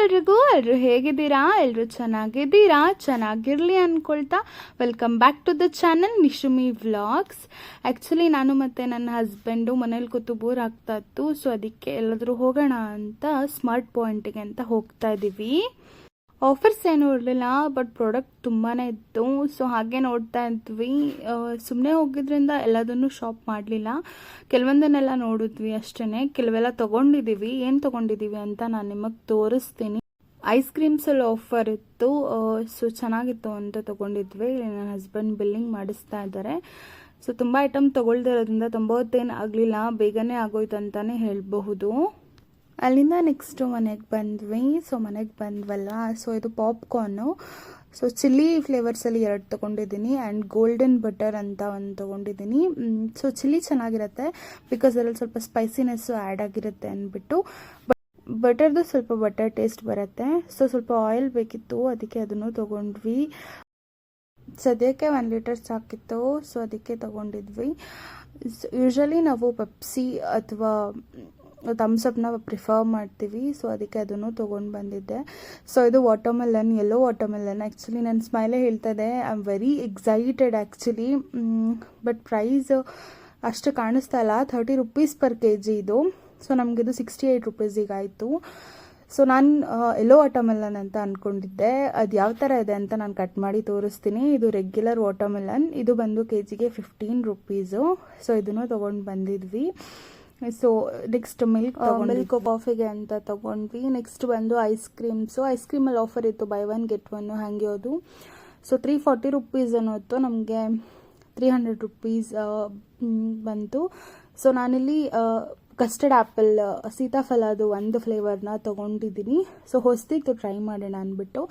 ಎಲ್ಲರೂ ಹೇಗಿದ್ದೀರಾ? ಎಲ್ಲರೂ ಚೆನ್ನಾಗಿದ್ದೀರಾ? ಚೆನ್ನಾಗಿರಲಿ ಅಂದ್ಕೊಳ್ತಾ welcome back to the channel Nishumi vlogs. Actually ನಾನು ಮತ್ತು ನನ್ನ ಹಸ್ಬೆಂಡು ಮನೇಲಿ ಕೂತು ಬೋರ್ ಆಗ್ತಾ ಇತ್ತು. ಸೊ ಅದಕ್ಕೆ ಎಲ್ಲಾದರೂ ಹೋಗೋಣ ಅಂತ ಸ್ಮಾರ್ಟ್ ಪಾಯಿಂಟಿಗೆ ಅಂತ ಹೋಗ್ತಾ ಇದ್ದೀವಿ. ಆಫರ್ಸ್ ಏನೂ ಇರಲಿಲ್ಲ, ಬಟ್ ಪ್ರಾಡಕ್ಟ್ ತುಂಬಾ ಇತ್ತು. ಸೊ ಹಾಗೆ ನೋಡ್ತಾ ಇದ್ವಿ. ಸುಮ್ಮನೆ ಹೋಗಿದ್ರಿಂದ ಎಲ್ಲದನ್ನು ಶಾಪ್ ಮಾಡಲಿಲ್ಲ, ಕೆಲವೊಂದನ್ನೆಲ್ಲ ನೋಡಿದ್ವಿ ಅಷ್ಟೇ. ಕೆಲವೆಲ್ಲ ತೊಗೊಂಡಿದ್ದೀವಿ. ಏನು ತೊಗೊಂಡಿದ್ದೀವಿ ಅಂತ ನಾನು ನಿಮಗೆ ತೋರಿಸ್ತೀನಿ. ಐಸ್ ಕ್ರೀಮ್ಸಲ್ಲಿ ಆಫರ್ ಇತ್ತು, ಸೊ ಚೆನ್ನಾಗಿತ್ತು ಅಂತ ತೊಗೊಂಡಿದ್ವಿ. ನನ್ನ ಹಸ್ಬೆಂಡ್ ಬಿಲ್ಲಿಂಗ್ ಮಾಡಿಸ್ತಾ ಇದ್ದಾರೆ. ಸೊ ತುಂಬ ಐಟಮ್ ತೊಗೊಳ್ದಿರೋದ್ರಿಂದ ತುಂಬ ಹೊತ್ತೇನು ಆಗಲಿಲ್ಲ, ಬೇಗನೆ ಆಗೋಯ್ತು ಅಂತಲೇ ಹೇಳಬಹುದು. ಅಲ್ಲಿಂದ ನೆಕ್ಸ್ಟು ಮನೆಗೆ ಬಂದ್ವಿ. ಸೊ ಮನೆಗೆ ಬಂದ್ವಲ್ಲ, ಸೊ ಇದು ಪಾಪ್ಕಾರ್ನು. ಸೊ ಚಿಲ್ಲಿ ಫ್ಲೇವರ್ಸಲ್ಲಿ 2 ತೊಗೊಂಡಿದ್ದೀನಿ ಆ್ಯಂಡ್ ಗೋಲ್ಡನ್ ಬಟರ್ ಅಂತ ಒಂದು ತೊಗೊಂಡಿದ್ದೀನಿ. ಸೊ ಚಿಲ್ಲಿ ಚೆನ್ನಾಗಿರುತ್ತೆ ಬಿಕಾಸ್ ಅದರಲ್ಲಿ ಸ್ವಲ್ಪ ಸ್ಪೈಸಿನೆಸ್ಸು ಆ್ಯಡ್ ಆಗಿರುತ್ತೆ ಅಂದ್ಬಿಟ್ಟು. ಬಟರ್ದು ಸ್ವಲ್ಪ ಬಟರ್ ಟೇಸ್ಟ್ ಬರುತ್ತೆ. ಸೊ ಸ್ವಲ್ಪ ಆಯಿಲ್ ಬೇಕಿತ್ತು, ಅದಕ್ಕೆ ಅದನ್ನು ತೊಗೊಂಡ್ವಿ. ಸದ್ಯಕ್ಕೆ 1 ಲೀಟರ್ ಸಾಕಿತ್ತು, ಸೊ ಅದಕ್ಕೆ ತೊಗೊಂಡಿದ್ವಿ. ಯೂಶ್ವಲಿ ನಾವು ಪೆಪ್ಸಿ ಅಥವಾ ಥಮ್ಸಪ್ನ ಪ್ರಿಫರ್ ಮಾಡ್ತೀವಿ. ಸೊ ಅದಕ್ಕೆ ಅದನ್ನು ತೊಗೊಂಡು ಬಂದಿದ್ದೆ. ಸೊ ಇದು ವಾಟರ್ಮೆಲನ್, ಯೆಲ್ಲೋ ವಾಟರ್ಮೆಲನ್. ಆ್ಯಕ್ಚುಲಿ ನನ್ನ ಸ್ಮೈಲೇ ಹೇಳ್ತಾ ಇದೆ, I am very excited actually. But price ಅಷ್ಟು ಕಾಣಿಸ್ತಾ ಇಲ್ಲ, 30 ರೂಪೀಸ್ ಪರ್ kg ಇದು. ಸೊ ನಮಗಿದು 68 ರೂಪೀಸಿಗಾಯಿತು. ಸೊ ನಾನು ಯೆಲ್ಲೋ ವಾಟರ್ಮೆಲನ್ ಅಂತ ಅಂದ್ಕೊಂಡಿದ್ದೆ. ಅದು ಯಾವ ಥರ ಇದೆ ಅಂತ ನಾನು ಕಟ್ ಮಾಡಿ ತೋರಿಸ್ತೀನಿ. ಇದು ರೆಗ್ಯುಲರ್ ವಾಟರ್ಮೆಲನ್, ಇದು ಬಂದು kgಗೆ 15 ರೂಪೀಸು. ಸೊ ಇದನ್ನು ತೊಗೊಂಡು ಬಂದಿದ್ವಿ. ಸೊ ನೆಕ್ಸ್ಟ್ ಮಿಲ್ಕ್ ಕಾಫಿಗೆ ಅಂತ ತೊಗೊಂಡ್ವಿ. ನೆಕ್ಸ್ಟ್ ಬಂದು ಐಸ್ ಕ್ರೀಮಲ್ಲಿ ಆಫರ್ ಇತ್ತು, ಬೈ 1 get 1 ಹಾಗೆ ಅದು. ಸೊ 340 ರೂಪೀಸ್ ಅನ್ನೋತ್ತು, ನಮಗೆ 300 ರೂಪೀಸ್ ಬಂತು. ಸೊ ನಾನಿಲ್ಲಿ ಕಸ್ಟರ್ಡ್ ಆ್ಯಪಲ್ ಸೀತಾಫಲದು ಒಂದು ಫ್ಲೇವರ್ನ ತೊಗೊಂಡಿದ್ದೀನಿ. ಸೊ ಹೊಸದಿತ್ತು, ಟ್ರೈ ಮಾಡೋಣ ಅಂದ್ಬಿಟ್ಟು.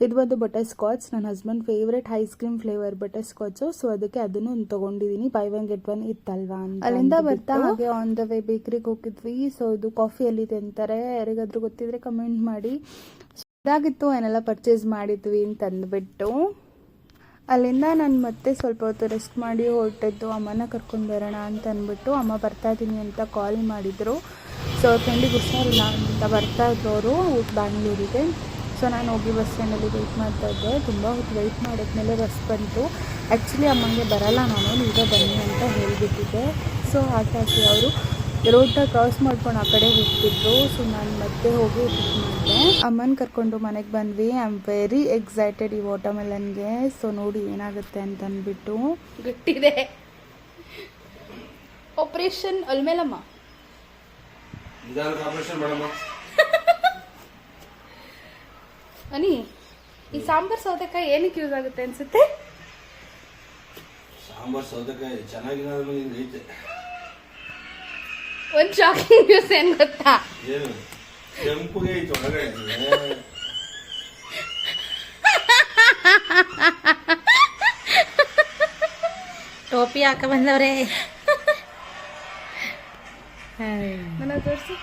ಇದು ಬಂದು ಬಟರ್ ಸ್ಕಾಚ್, ನನ್ನ husband favourite ice cream flavour butter scotch. So ಅದಕ್ಕೆ ಅದನ್ನು ತೊಗೊಂಡಿದ್ದೀನಿ, ಬೈ 1 get 1 ಇತ್ತಲ್ವಾ ಅಂತ. ಅಲ್ಲಿಂದ ಬರ್ತಾ ಹಾಗೆ ಆನ್ ದ ವೇ ಬೇಕ್ರಿಗೆ ಹೋಗಿದ್ವಿ. ಸೊ ಇದು ಕಾಫಿ ಎಲ್ಲಿದೆ ಅಂತಾರೆ, ಯಾರಿಗಾದ್ರೂ ಗೊತ್ತಿದ್ರೆ ಕಮೆಂಟ್ ಮಾಡಿ. ಇದಾಗಿತ್ತು ಏನೆಲ್ಲ ಪರ್ಚೇಸ್ ಮಾಡಿದ್ವಿ ಅಂತಂದ್ಬಿಟ್ಟು. ಅಲ್ಲಿಂದ ನಾನು ಮತ್ತೆ ಸ್ವಲ್ಪ ಹೊತ್ತು ರೆಸ್ಟ್ ಮಾಡಿ ಹೊರಟಿದ್ದು, ಅಮ್ಮನ ಕರ್ಕೊಂಡು ಬರೋಣ ಅಂತ ಅಂದ್ಬಿಟ್ಟು. ಅಮ್ಮ ಬರ್ತಾ ಇದ್ದೀನಿ ಅಂತ ಕಾಲ್ ಮಾಡಿದರು. ಸೊ ಅವ್ರ ಫ್ರೆಂಡಿಗೆ ಹುಷಾರಿಲ್ಲ ಅಂತ ಬರ್ತಾ ಇದ್ರು ಅವರು ಬ್ಯಾಂಗ್ಳೂರಿಗೆ. ಸೊ ನಾನು ಹೋಗಿ ಬಸ್ ಸ್ಟ್ಯಾಂಡಲ್ಲಿ ವೆಯ್ಟ್ ಮಾಡ್ತಾ ಇದ್ದೆ. ತುಂಬ ಹೊತ್ತು ವೆಯ್ಟ್ ಮಾಡಿದ್ಮೇಲೆ ಬಸ್ ಬಂತು. ಆ್ಯಕ್ಚುಲಿ ಅಮ್ಮಂಗೆ ಬರಲ್ಲ, ನಾನು ನೀವೇ ಬನ್ನಿ ಅಂತ ಹೇಳಿಬಿಟ್ಟಿದ್ದೆ. ಸೊ ಹಾಗಾಗಿ ಅವರು ರೋಡ್ನ ಕ್ರಾಸ್ ಮಾಡ್ಕೊಂಡು ಆ ಕಡೆ ಹೋಗ್ತಿದ್ರು. ಸೊ ನಾನು ಮತ್ತೆ ಹೋಗಿ ಪಿಕ್ ಮಾಡಿದೆ. ಅಮ್ಮನ ಕರ್ಕೊಂಡು ಮನೆಗೆ ಬಂದ್ವಿ. ಐ ಆಮ್ ವೆರಿ ಎಕ್ಸೈಟೆಡ್ ಈ ವಾಟರ್ಮೆಲನ್ಗೆ. ಸೊ ನೋಡಿ ಏನಾಗುತ್ತೆ ಅಂತ ಅಂದ್ಬಿಟ್ಟು. ಗಟ್ಟಿದೆ ಆಪರೇಷನ್ ಅಲ್ಮೇಲಮ್ಮ, ಅನಿ ಈ ಸಾಂಬಾರ್ ಸೌತೆಕಾಯಿ ಏನಕ್ಕೆ ಯೂಸ್ ಆಗುತ್ತೆ ಅನ್ಸುತ್ತೆ? ಸಾಂಬಾರ್ ಸೌತೆಕಾಯಿ ಚೆನ್ನಾಗಿದೆ. ಒಂದು ಶಾಕಿಂಗ್ ನ್ಯೂಸ್ ಏನ್ ಗೊತ್ತಾ? ಏನು ಕೆಂಪುಗೆ ಐತೆ ಒಳಗಡೆ. ಟೋಪಿ ಹಾಕ ಬಂದವ್ರೆ. ನನ್ನ ತೋರಿಸಿ.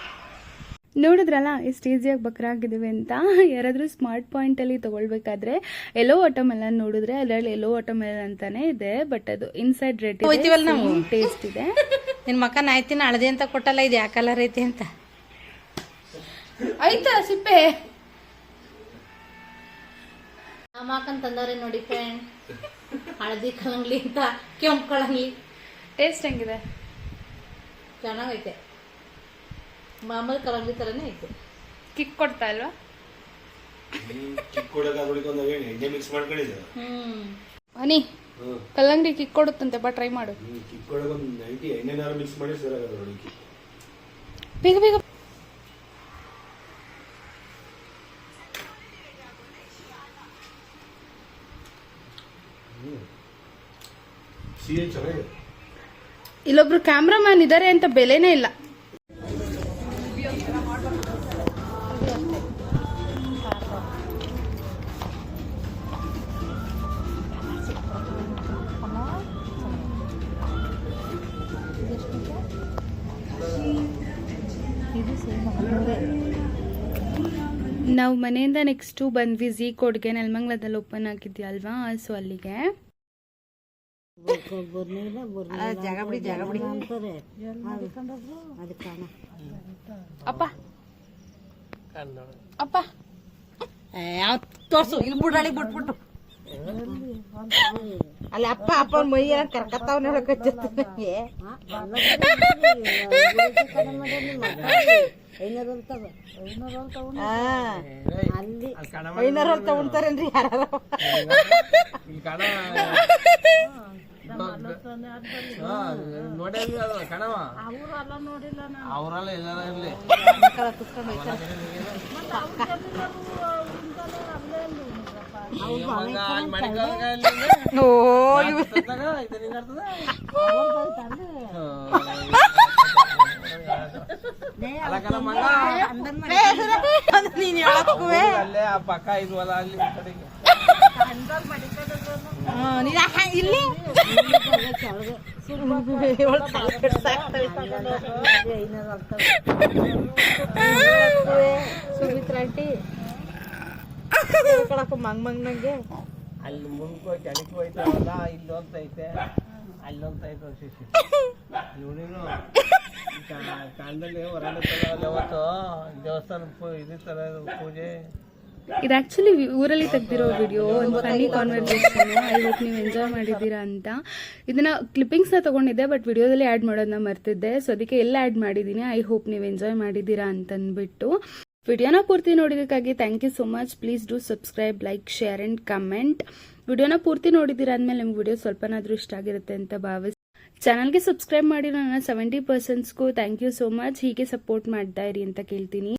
ನೋಡಿದ್ರಲ್ಲ ಎಷ್ಟು ಈಸಿಯಾಗಿ ಬಕ್ರಾಗಿದ್ದೀವಿ ಅಂತ. ಯಾರಾದರೂ ಸ್ಮಾರ್ಟ್ ಪಾಯಿಂಟಲ್ಲಿ ತೊಗೊಳ್ಬೇಕಾದ್ರೆ ಯೆಲ್ಲೋ ವಾಟರ್ಮೆಲನ್ ನೋಡಿದ್ರೆ ಅದರಲ್ಲಿ ಯೆಲ್ಲೋ ವಾಟರ್ಮೆಲನ್ ಅಂತಾನೆ ಇದೆ, ಬಟ್ ಅದು ಇನ್ಸೈಡ್ ರೆಡ್ ಹೋಯ್ತೀವಲ್ಲ ನಾವು, ಟೇಸ್ಟ್ ಇದೆ. ನಿನ್ನ ಮಕ್ಕ ನಾಯ್ತಿನ ಹಳದಿ ಅಂತ ಕೊಟ್ಟಲ್ಲ, ಇದು ಯಾವ ಕಲರ್ ಐತಿ ಅಂತ. ಆಯ್ತಾ ಸಿಪ್ಪೆ ನಮ್ಮ ಅಕ್ಕನ್ ತಂದವ್ರೆ ನೋಡಿ ಫ್ರೆಂಡ್, ಹಳದಿ ಕಳಂಗ್ಲಿ ಅಂತ ಕೆಂಪು ಕಳಂಗ್ಲಿ. ಟೇಸ್ಟ್ ಹೆಂಗಿದೆ? ಚೆನ್ನಾಗೈತೆ, ಮಾಮೂಲಿ ಕಳಂಗ್ಲಿ ತರನೇ ಐತೆ. ಕಿಕ್ ಕೊಡ್ತಾ ಇಲ್ವಾ? ಕಿಕ್ ಕೊಡಕ್ಕೆ ಅದಕ್ಕೆ ಒಂದು ಎಣ್ಣೆ ಮಿಕ್ಸ್ ಮಾಡ್ಕೊಂಡಿದ್ದಾರೆ. ಅನಿ ಕಲ್ಲಂಗಡಿ ಕಿಕ್ ಕೊಡುತ್ತಂತೆ, ಬಾ ಟ್ರೈ ಮಾಡು. ಕಿಕ್ ಕೊಡಕ್ಕೆ ಒಂದು 90 ಎಣ್ಣೆನಾರು ಮಿಕ್ಸ್ ಮಾಡಿ ಸರಿಯಾಗಲ್ಲ ನೋಡಿ. ಬೇಗ ಬೇಗ. ಚೆನ್ನಾಗಿದೆ. ಇಲ್ಲೊಬ್ರು ಕ್ಯಾಮ್ರಾಮ್ಯಾನ್ ಇದ್ದಾರೆ ಅಂತ ಬೆಲೆನೇ ಇಲ್ಲ. ನಾವು ಮನೆಯಿಂದ ನೆಕ್ಸ್ಟು ಬಂದ್ವಿ ಝೀ ಕೋಡ್ಗೆ, ನೆಲಮಂಗಲದಲ್ಲಿ ಓಪನ್ ಆಗಿದೆಯಲ್ವಾ, ಸೊ ಅಲ್ಲಿಗೆ. ಅಪ್ಪ ಅಪ್ಪ ತೋರ್ಸು ಇಲ್ಲಿ ಬುಡಾಳಿ ಬಿಟ್ಬಿಟ್ಟು ಅಲ್ಲಿ ಅಪ್ಪ ಅಪ್ಪನ ಮೈಯ ಕರ್ಕತ್ತಾವ್ ನೋಡಕಚ್ಚತ್ತ ನನಗೆ ಐನೂರು ತಗೊಂತಾರೇನ್ರಿ ಯಾರು ಕಣವ ಅವರೆಲ್ಲ ಎಲ್ಲಾರ ಇರ್ಲಿ ಅಲ್ಲೇ ಆ ಪಕ್ಕ ಇಲ್ವಲ್ಲ ಅಲ್ಲಿ ಕಡೆಗೆ ಇಲ್ಲಿ ಸುಮಿತ್ರ ಆಂಟಿ ಮಂಗ್ ನಂಗೆ ಅಲ್ಲಿ ಮುಂದ್ಕೋ ಕೆಳಕ್ಕೆ ಹೋಯ್ತಾವಲ್ಲ ಇಲ್ಲೊಂತ ಐತೆ ಅಲ್ಲೊಂತ ಐತೆ ಶಿಶಿ ನೋಡಿನು ಕಾಲದಲ್ಲಿ ಹೊರಗಡೆ ಯಾವತ್ತು ದೇವಸ್ಥಾನ ಇದಿರ್ತಾರೆ ಪೂಜೆ. ಇದು ಆ್ಯಕ್ಚುಲಿ ಊರಲ್ಲಿ ತೆಗ್ದಿರೋ ವಿಡಿಯೋ, ಒಂದು ಫನ್ನಿ ಕಾನ್ವರ್ಸೇಷನ್. ಐ ಹೋಪ್ ನೀವು ಎಂಜಾಯ್ ಮಾಡಿದ್ದೀರಾ ಅಂತ. ಇದನ್ನು ಕ್ಲಿಪ್ಪಿಂಗ್ಸ್ನ ತೊಗೊಂಡಿದ್ದೆ, ಬಟ್ ವಿಡಿಯೋದಲ್ಲಿ ಆ್ಯಡ್ ಮಾಡೋದನ್ನ ಮರ್ತಿದ್ದೆ. ಸೊ ಅದಕ್ಕೆ ಎಲ್ಲ ಆ್ಯಡ್ ಮಾಡಿದ್ದೀನಿ. ಐ ಹೋಪ್ ನೀವು ಎಂಜಾಯ್ ಮಾಡಿದ್ದೀರಾ ಅಂತಂದ್ಬಿಟ್ಟು. ವಿಡಿಯೋನ ಪೂರ್ತಿ ನೋಡಿದ್ದಕ್ಕಾಗಿ thank you so much. Please do subscribe, like, share and comment. ವಿಡಿಯೋನ ಪೂರ್ತಿ ನೋಡಿದ್ದೀರಾ ಅಂದಮೇಲೆ ನಿಮ್ಗೆ ವಿಡಿಯೋ ಸ್ವಲ್ಪನಾದರೂ ಇಷ್ಟ ಆಗಿರುತ್ತೆ ಅಂತ ಭಾವಿಸಿ ಚಾನಲ್ಗೆ ಸಬ್ಸ್ಕ್ರೈಬ್ ಮಾಡಿ ನನ್ನ 70%ಗೂ ಥ್ಯಾಂಕ್ ಯು ಸೋ ಮಚ್. ಹೀಗೆ ಸಪೋರ್ಟ್ ಮಾಡ್ತಾ ಇರಿ ಅಂತ ಕೇಳ್ತೀನಿ.